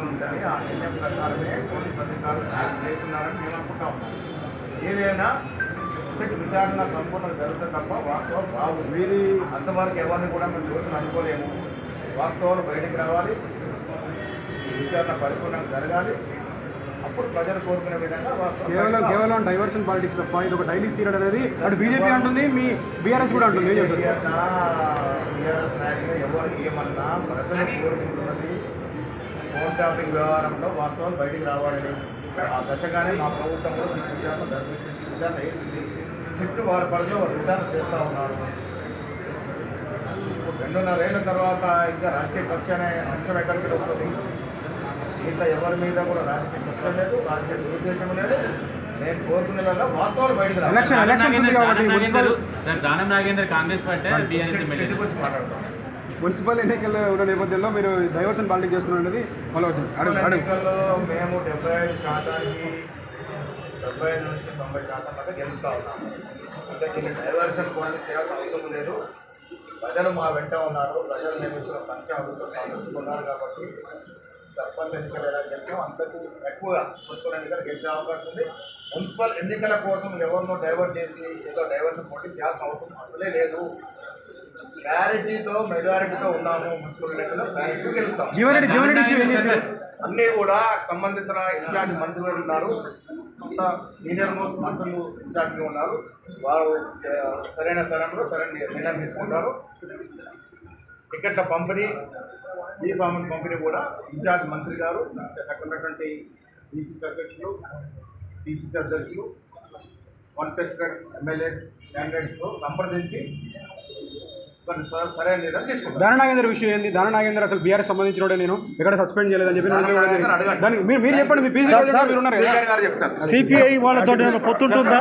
తీసుకుని ఉంటుంది. ఆ నిర్ణయం ప్రకారమే పోలీస్ అధికారులు చేస్తున్నారని మేము అనుకుంటా ఉన్నాం. ఏదైనా విచారణ సంపూర్ణంగా జరుగుతుంది తప్ప వాస్తవం రావు. వీరి అంతవరకు ఎవరిని కూడా మేము దోషులు అనుకోలేము. వాస్తవాలు బయటికి రావాలి, విచారణ పరిపూర్ణంగా జరగాలి. అప్పుడు ప్రజలు కోరుకునే విధంగా కేవలం డైవర్షన్ పాలిటిక్స్ తప్ప ఇది ఒక డైలీ సీరియల్ అనేది అటు బీజేపీ అంటుంది, మీ బీఆర్ఎస్ కూడా అంటుంది. బీఆర్ఎస్ నాయకులు ఎవరు ఏమన్నా ప్రజలు కోరుకుంటున్నది ఫోన్ ట్యాపింగ్ వ్యవహారంలో వాస్తవాలు బయటికి రావాలని ఆ దశగానే మా ప్రభుత్వం కూడా విచారణ జరిపిస్తుంది, విచారణ వేసింది. సిట్టు వారి పరిధిలో వారు విచారణ చేస్తూ ఉన్నారు. 2.5 ఏళ్ల తర్వాత ఇంకా రాజకీయ కక్ష అనే అంశం ఎక్కడికి వస్తుంది? ఇంట్లో ఎవరి మీద కూడా రాజకీయ కక్ష లేదు, రాజకీయ దురుద్దేశం లేదు. నేను కోరుకునే వాస్తవాలు బయటకు రావాలి. మాట్లాడతాం. మున్సిపల్ ఎన్నికల్లో ఉన్న నేపథ్యంలో మీరు డైవర్షన్ పాలిటిక్స్ చేస్తున్నది ఎన్నికల్లో మేము 75% 75 నుంచి 90% మధ్య గెలుస్తూ ఉన్నాము. అంటే దీన్ని డైవర్షన్ కూడా చేయాల్సిన అవసరం లేదు. ప్రజలు మా వెంట ఉన్నారు. ప్రజలు నిర్మించిన సంఖ్య సంతృప్తున్నారు కాబట్టి సర్పంచ్ ఎన్నికలు ఎలా గెలిచాం అంతకు ఎక్కువగా మున్సిపల్ ఎన్నికలు గెలిచే అవకాశం ఉంది. మున్సిపల్ ఎన్నికల కోసం ఎవరినో డైవర్ట్ చేసి ఏదో డైవర్షన్ పోటీ చేయాల్సిన అవసరం అసలే లేదు. క్లారిటీతో మెజారిటీతో ఉన్నాము. మున్సిపల్ ఎన్నికల్లో క్లారిటీ గెలుస్తాం. అన్నీ కూడా సంబంధిత ఇన్ఛార్జ్ మంత్రులు ఉన్నారు, అంతా సీనియర్ మోస్ట్ మంత్రులు ఇన్ఛార్జ్గా ఉన్నారు. వారు సరైన తరంలో సరైన నిర్ణయం తీసుకుంటారు. టికెట్ల పంపిణీ, ఈ ఫార్మల్ పంపిణీ కూడా ఇన్ఛార్జ్ మంత్రి గారు అక్కడ ఉన్నటువంటి డీసీసీ అధ్యక్షులు, సిసిసి అధ్యక్షులు, కాంటెస్టెడ్ ఎమ్మెల్యేస్ క్యాండిడేట్స్తో సంప్రదించి సరైన నిర్ణయం తీసుకుంటారు. దాన నాగేంద్ర విషయం ఏంది? దాన నాగేంద్ర అసలు బీఆర్ఎస్ సంబంధించిన నేను ఎక్కడ సస్పెండ్ చేయలేదని చెప్పి మీరు చెప్పండి. మీ పీసీ గారు ఉన్నారు కదా, సిపిఐ వాళ్ళతో పొత్తుంటుందా?